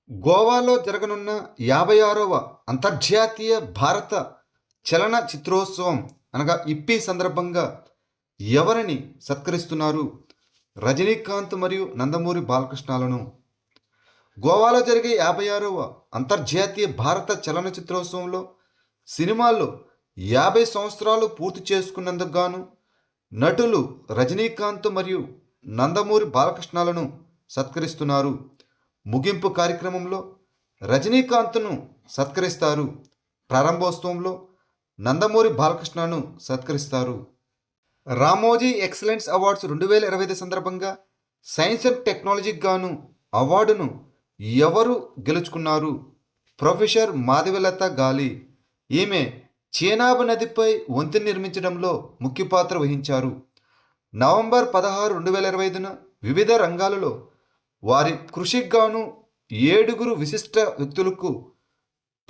గోవాలో జరగనున్న 56వ అంతర్జాతీయ భారత చలన చిత్రోత్సవం అనగా ఇప్పి సందర్భంగా ఎవరిని సత్కరిస్తున్నారు? రజనీకాంత్ మరియు నందమూరి బాలకృష్ణలను. గోవాలో జరిగే 56వ అంతర్జాతీయ భారత చలన చిత్రోత్సవంలో సినిమాల్లో 50 సంవత్సరాలు పూర్తి చేసుకున్నందుకు గాను నటులు రజనీకాంత్ మరియు నందమూరి బాలకృష్ణలను సత్కరిస్తున్నారు. ముగింపు కార్యక్రమంలో రజనీకాంత్ను సత్కరిస్తారు. ప్రారంభోత్సవంలో నందమూరి బాలకృష్ణను సత్కరిస్తారు. రామోజీ ఎక్సలెన్స్ అవార్డ్స్ 2025 సందర్భంగా సైన్స్ అండ్ టెక్నాలజీకి గాను అవార్డును ఎవరు గెలుచుకున్నారు? ప్రొఫెసర్ మాధవీలత గాలి. ఈమె చేనాబ్ నదిపై వంతెన నిర్మించడంలో ముఖ్య పాత్ర వహించారు. నవంబర్ 16, 2025న వివిధ రంగాలలో వారి కృషికి గాను 7 విశిష్ట వ్యక్తులకు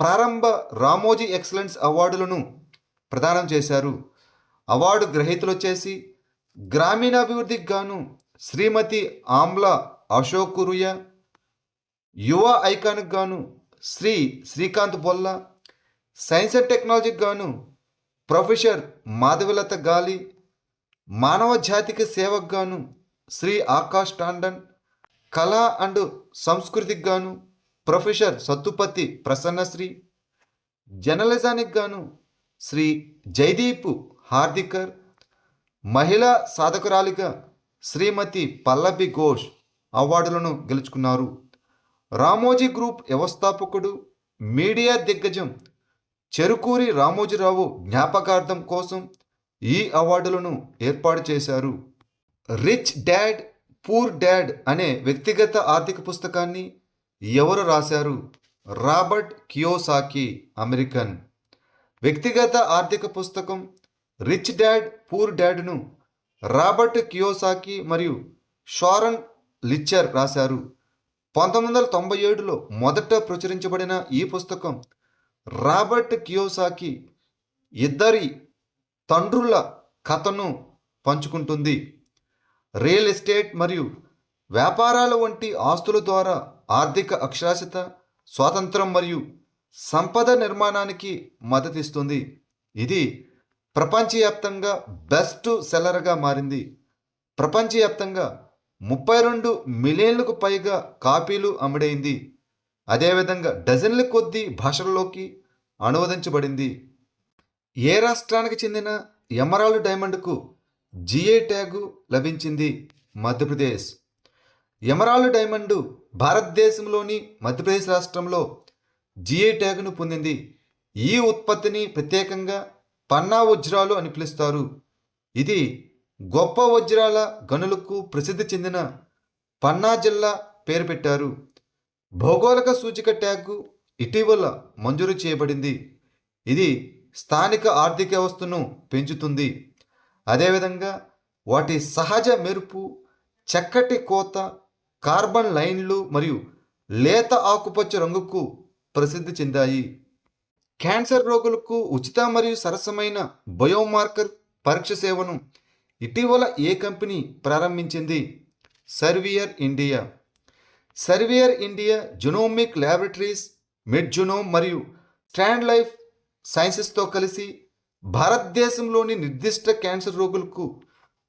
ప్రారంభ రామోజీ ఎక్సలెన్స్ అవార్డులను ప్రదానం చేశారు. అవార్డు గ్రహీతలు వచ్చేసి గ్రామీణాభివృద్ధికి గాను శ్రీమతి ఆమ్లా అశోకురుయ, యువ ఐకాన్కి గాను శ్రీకాంత్ బొల్ల, సైన్స్ అండ్ టెక్నాలజీకి గాను ప్రొఫెసర్ మాధవీలత గాలి, మానవ జాతికి సేవకు గాను శ్రీ ఆకాష్ టాండన్, కళ అండ్ సంస్కృతికి గాను ప్రొఫెసర్ సత్తుపతి ప్రసన్నశ్రీ, జర్నలిజానికి గాను శ్రీ జైదీప్ హార్దికర్, మహిళా సాధకురాలిగా శ్రీమతి పల్లవి ఘోష్ అవార్డులను గెలుచుకున్నారు. రామోజీ గ్రూప్ వ్యవస్థాపకుడు, మీడియా దిగ్గజం చెరుకూరి రామోజీరావు జ్ఞాపకార్థం కోసం ఈ అవార్డులను ఏర్పాటు చేశారు. రిచ్ డాడ్ పూర్ డాడ్ అనే వ్యక్తిగత ఆర్థిక పుస్తకాన్ని ఎవరు రాశారు? Robert Kiyosaki, American. వ్యక్తిగత ఆర్థిక పుస్తకం రిచ్ డాడ్ పూర్ డాడ్ను రాబర్ట్ కియోసాకి మరియు షారన్ లిచ్చర్ రాశారు. 1997లో మొదట ప్రచురించబడిన ఈ పుస్తకం రాబర్ట్ కియోసాకి ఇద్దరి తండ్రుల కథను పంచుకుంటుంది. రియల్ ఎస్టేట్ మరియు వ్యాపారాల వంటి ఆస్తుల ద్వారా ఆర్థిక అక్షరాస్యత, స్వాతంత్రం మరియు సంపద నిర్మాణానికి మద్దతిస్తుంది. ఇది ప్రపంచవ్యాప్తంగా బెస్ట్ సెల్లర్గా మారింది. ప్రపంచవ్యాప్తంగా 32 మిలియన్లకు పైగా కాపీలు అమ్ముడైంది. అదేవిధంగా డజన్ల కొద్దీ భాషల్లోకి అనువదించబడింది. ఏ రాష్ట్రానికి చెందిన ఎమరాల్డ్ డైమండ్కు జిఐ ట్యాగు లభించింది? మధ్యప్రదేశ్. ఎమరాల్డ్ డైమండ్ భారతదేశంలోని మధ్యప్రదేశ్ రాష్ట్రంలో జిఐ ట్యాగును పొందింది. ఈ ఉత్పత్తిని ప్రత్యేకంగా పన్నా వజ్రాలు అని పిలుస్తారు. ఇది గొప్ప వజ్రాల గనులకు ప్రసిద్ధి చెందిన పన్నా జిల్లా పేరు పెట్టారు. భౌగోళిక సూచిక ట్యాగు ఇటీవల మంజూరు చేయబడింది. ఇది స్థానిక ఆర్థిక వ్యవస్థను పెంచుతుంది. అదేవిధంగా వాటి సహజ మెరుపు, చక్కటి కోత, కార్బన్ లైన్లు మరియు లేత ఆకుపచ్చ రంగుకు ప్రసిద్ధి చెందాయి. క్యాన్సర్ రోగులకు ఉచిత మరియు సరసమైన బయోమార్కర్ పరీక్ష సేవను ఇటీవల ఏ కంపెనీ ప్రారంభించింది? సర్వియర్ ఇండియా. సర్వియర్ ఇండియా జెనోమిక్ ల్యాబొరేటరీస్, మిడ్జెనోమ్ మరియు స్టాండ్ లైఫ్ సైన్సెస్తో కలిసి భారతదేశంలోని నిర్దిష్ట క్యాన్సర్ రోగులకు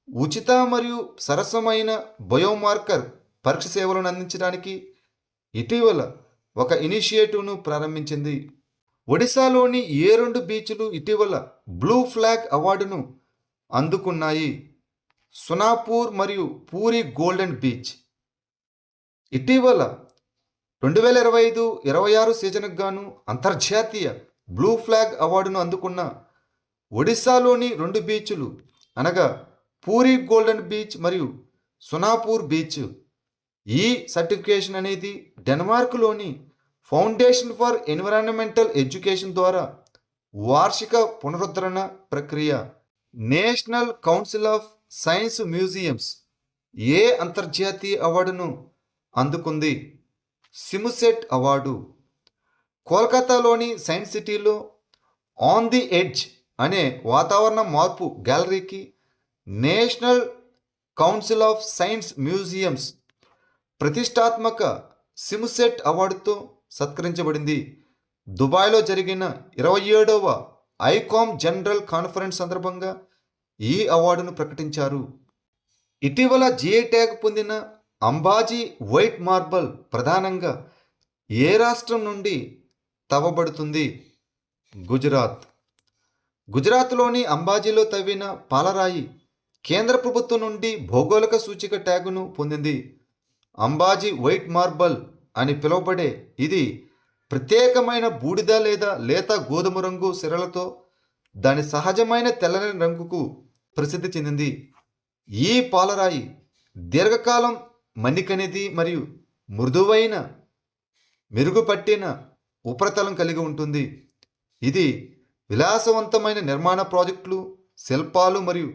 ఉచిత మరియు సరసమైన బయోమార్కర్ పరీక్ష సేవలను అందించడానికి ఇటీవల ఒక ఇనిషియేటివ్ను ప్రారంభించింది. ఒడిశాలోని ఏ 2 బీచ్లు ఇటీవల బ్లూ ఫ్లాగ్ అవార్డును అందుకున్నాయి? సునాపూర్ మరియు పూరి గోల్డెన్ బీచ్. ఇటీవల 2025-26 సీజన్కు గాను అంతర్జాతీయ బ్లూ ఫ్లాగ్ అవార్డును అందుకున్న ఒడిశాలోని 2 బీచ్లు అనగా పూరి గోల్డెన్ బీచ్ మరియు సునాపూర్ బీచ్. ఈ సర్టిఫికేషన్ అనేది డెన్మార్క్లోని ఫౌండేషన్ ఫర్ ఎన్విరాన్మెంటల్ ఎడ్యుకేషన్ ద్వారా వార్షిక పునరుద్ధరణ ప్రక్రియ. National council of science museums ఏ అంతర్జాతీయ అవార్డును అందుకుంది? CIMUSET award. కోల్కతాలోని సైన్స్ సిటీలో ఆన్ ది ఎడ్జ్ అనే వాతావరణ మార్పు గ్యాలరీకి national council of science museums ప్రతిష్టాత్మక సిమ్సెట్ అవార్డుతో సత్కరించబడింది. దుబాయ్లో జరిగిన 27వ ఐకామ్ జనరల్ కాన్ఫరెన్స్ సందర్భంగా ఈ అవార్డును ప్రకటించారు. ఇటీవల జిఐ ట్యాగ్ పొందిన అంబాజీ వైట్ మార్బల్ ప్రధానంగా ఏ రాష్ట్రం నుండి తవ్వబడుతుంది? గుజరాత్. గుజరాత్లోని అంబాజీలో తవ్విన పాలరాయి కేంద్ర ప్రభుత్వం నుండి భౌగోళిక సూచిక ట్యాగును పొందింది. అంబాజీ వైట్ మార్బల్ అని పిలువబడే ఇది ప్రత్యేకమైన బూడిద లేదా లేత గోధుమ రంగు సిరలతో దాని సహజమైన తెల్లని రంగుకు ప్రసిద్ధి చెందింది. ఈ పాలరాయి దీర్ఘకాలం మన్నికనేది మరియు మృదువైన మెరుగుపట్టిన ఉపరితలం కలిగి ఉంటుంది. ఇది విలాసవంతమైన నిర్మాణ ప్రాజెక్టులు, శిల్పాలు మరియు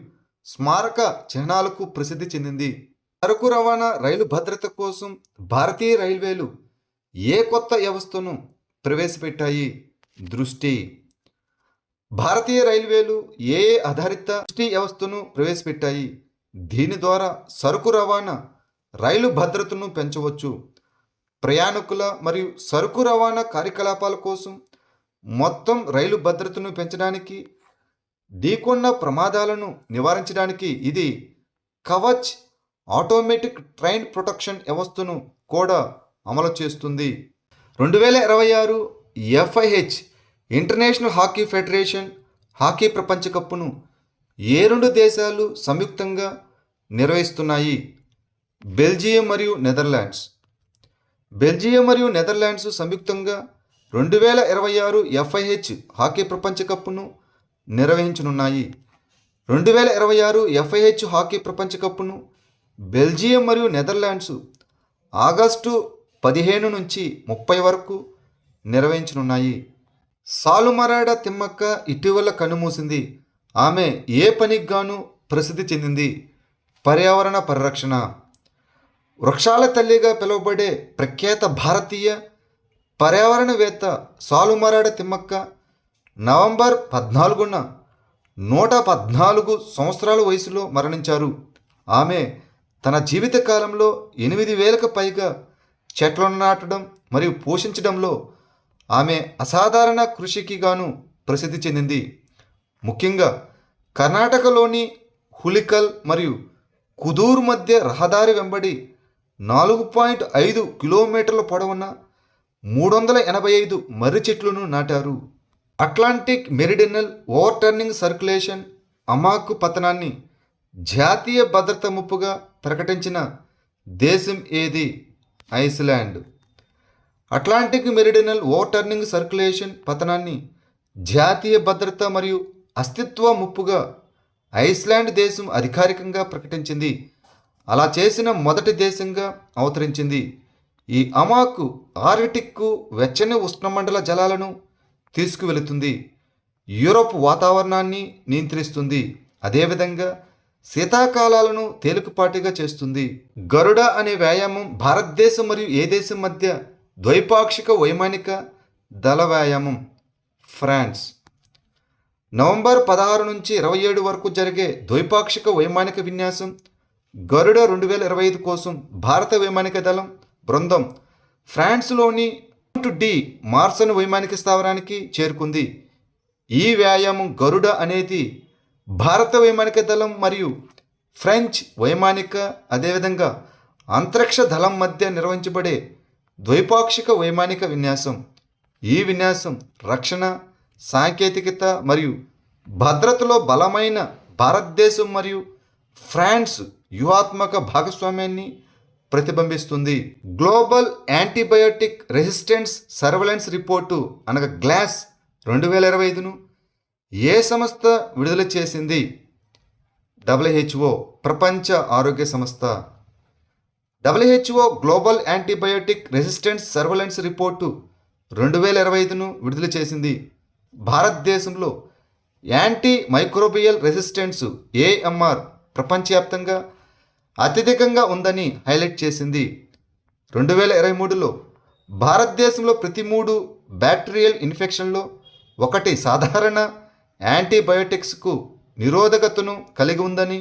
స్మారక చిహ్నాలకు ప్రసిద్ధి చెందింది. సరుకు రవాణా రైలు భద్రత కోసం భారతీయ రైల్వేలు ఏ కొత్త వ్యవస్థను ప్రవేశపెట్టాయి? దృష్టి. భారతీయ రైల్వేలు ఏ ఆధారిత దృష్టి వ్యవస్థను ప్రవేశపెట్టాయి? దీని ద్వారా సరుకు రవాణా రైలు భద్రతను పెంచవచ్చు. ప్రయాణికుల మరియు సరుకు రవాణా కార్యకలాపాల కోసం మొత్తం రైలు భద్రతను పెంచడానికి, ఢీకొన్న ప్రమాదాలను నివారించడానికి ఇది కవచ్ ఆటోమేటిక్ ట్రైన్ ప్రొటెక్షన్ వ్యవస్థను కూడా అమలు చేస్తుంది. 2026 FIH international hockey federation hockey ప్రపంచ కప్ను ఏ 2 దేశాలు సంయుక్తంగా నిర్వహిస్తున్నాయి? బెల్జియం మరియు నెదర్లాండ్స్. బెల్జియం మరియు నెదర్లాండ్స్ సంయుక్తంగా 2026 FIH హాకీ ప్రపంచ కప్ను నిర్వహించనున్నాయి. 2026 FIH హాకీ ప్రపంచ కప్ను బెల్జియం మరియు నెదర్లాండ్స్ ఆగస్టు 15 నుంచి 30 వరకు నిర్వహించనున్నాయి. సాలుమరాడ తిమ్మక్క ఇటీవల కన్నుమూసింది. ఆమె ఏ పనికి గాను ప్రసిద్ధి చెందింది? పర్యావరణ పరిరక్షణ. వృక్షాల తల్లిగా పిలువబడే ప్రఖ్యాత భారతీయ పర్యావరణవేత్త సాలుమరాడ తిమ్మక్క నవంబర్ 14న 114 సంవత్సరాల వయసులో మరణించారు. ఆమె తన జీవిత కాలంలో 8,000కు పైగా చెట్లను నాటడం మరియు పోషించడంలో ఆమె అసాధారణ కృషికి గాను ప్రసిద్ధి చెందింది. ముఖ్యంగా కర్ణాటకలోని హులికల్ మరియు కుదూర్ మధ్య రహదారి వెంబడి 4.5 కిలోమీటర్ల పొడవున 385 మర్రి చెట్లను నాటారు. అట్లాంటిక్ మెరిడినల్ ఓవర్టర్నింగ్ సర్క్యులేషన్ అమాకు పతనాన్ని జాతీయ భద్రత ముప్పుగా ప్రకటించిన దేశం ఏది? ఐస్లాండ్. అట్లాంటిక్ మెరిడినల్ ఓవర్టర్నింగ్ సర్క్యులేషన్ పతనాన్ని జాతీయ భద్రత మరియు అస్తిత్వ ముప్పుగా ఐస్లాండ్ దేశం అధికారికంగా ప్రకటించింది. అలా చేసిన మొదటి దేశంగా అవతరించింది. ఈ అమాకు ఆర్కిటిక్కు వెచ్చని ఉష్ణమండల జలాలను తీసుకువెళుతుంది. యూరోప్ వాతావరణాన్ని నియంత్రిస్తుంది. అదేవిధంగా శీతాకాలాలను తేలికపాటిగా చేస్తుంది. గరుడ అనే వ్యాయామం భారతదేశం మరియు ఏ దేశం మధ్య ద్వైపాక్షిక వైమానిక దళ వ్యాయామం? ఫ్రాన్స్. నవంబర్ 16 నుంచి 27 వరకు జరిగే ద్వైపాక్షిక వైమానిక విన్యాసం గరుడ 2025 కోసం భారత వైమానిక దళం బృందం ఫ్రాన్స్లోని డి మార్సన్ వైమానిక స్థావరానికి చేరుకుంది. ఈ వ్యాయామం గరుడ అనేది భారత వైమానిక దళం మరియు ఫ్రెంచ్ వైమానిక అదేవిధంగా అంతరిక్ష దళం మధ్య నిర్వహించబడే ద్వైపాక్షిక వైమానిక విన్యాసం. ఈ విన్యాసం రక్షణ, సాంకేతికత మరియు భద్రతలో బలమైన భారతదేశం మరియు ఫ్రాన్స్ వ్యూహాత్మక భాగస్వామ్యాన్ని ప్రతిబింబిస్తుంది. Global antibiotic resistance surveillance report అనగా గ్లాస్ 2025ను ఏ సంస్థ విడుదల చేసింది? WHO ప్రపంచ ఆరోగ్య సంస్థ. WHO global antibiotic resistance surveillance report 2025ను విడుదల చేసింది. భారతదేశంలో యాంటీ మైక్రోబియల్ రెసిస్టెన్స్ AMR ప్రపంచవ్యాప్తంగా అత్యధికంగా ఉందని హైలైట్ చేసింది. 2023లో భారతదేశంలో ప్రతి 3 బ్యాక్టీరియల్ ఇన్ఫెక్షన్లో ఒకటి సాధారణ యాంటీబయోటిక్స్కు నిరోధకతను కలిగి ఉందని,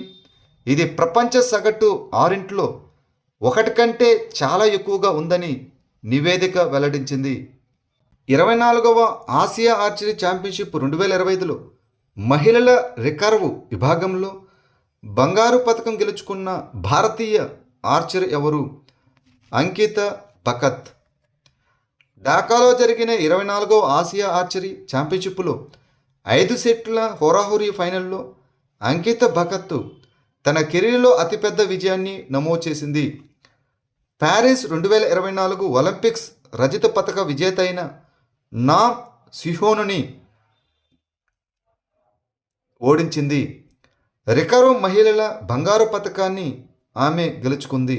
ఇది ప్రపంచ సగటు 6 1 కంటే చాలా ఎక్కువగా ఉందని నివేదిక వెల్లడించింది. 24వ ఆసియా ఆర్చరీ ఛాంపియన్షిప్ 2025లో మహిళల రికర్వ్ విభాగంలో బంగారు పతకం గెలుచుకున్న భారతీయ ఆర్చర్ ఎవరు? అంకిత భకత్. ఢాకాలో జరిగిన 24వ ఆసియా ఆర్చరీ ఛాంపియన్షిప్లో 5 సెట్ల హోరాహోరీ ఫైనల్లో అంకిత భకత్ తన కెరీర్లో అతిపెద్ద విజయాన్ని నమోదు చేసింది. ప్యారిస్ 2024 ఒలింపిక్స్ రజత పతక విజేత అయిన నా సిహోనుని ఓడించింది. రికర్వ్ మహిళల బంగారు పతకాన్ని ఆమె గెలుచుకుంది.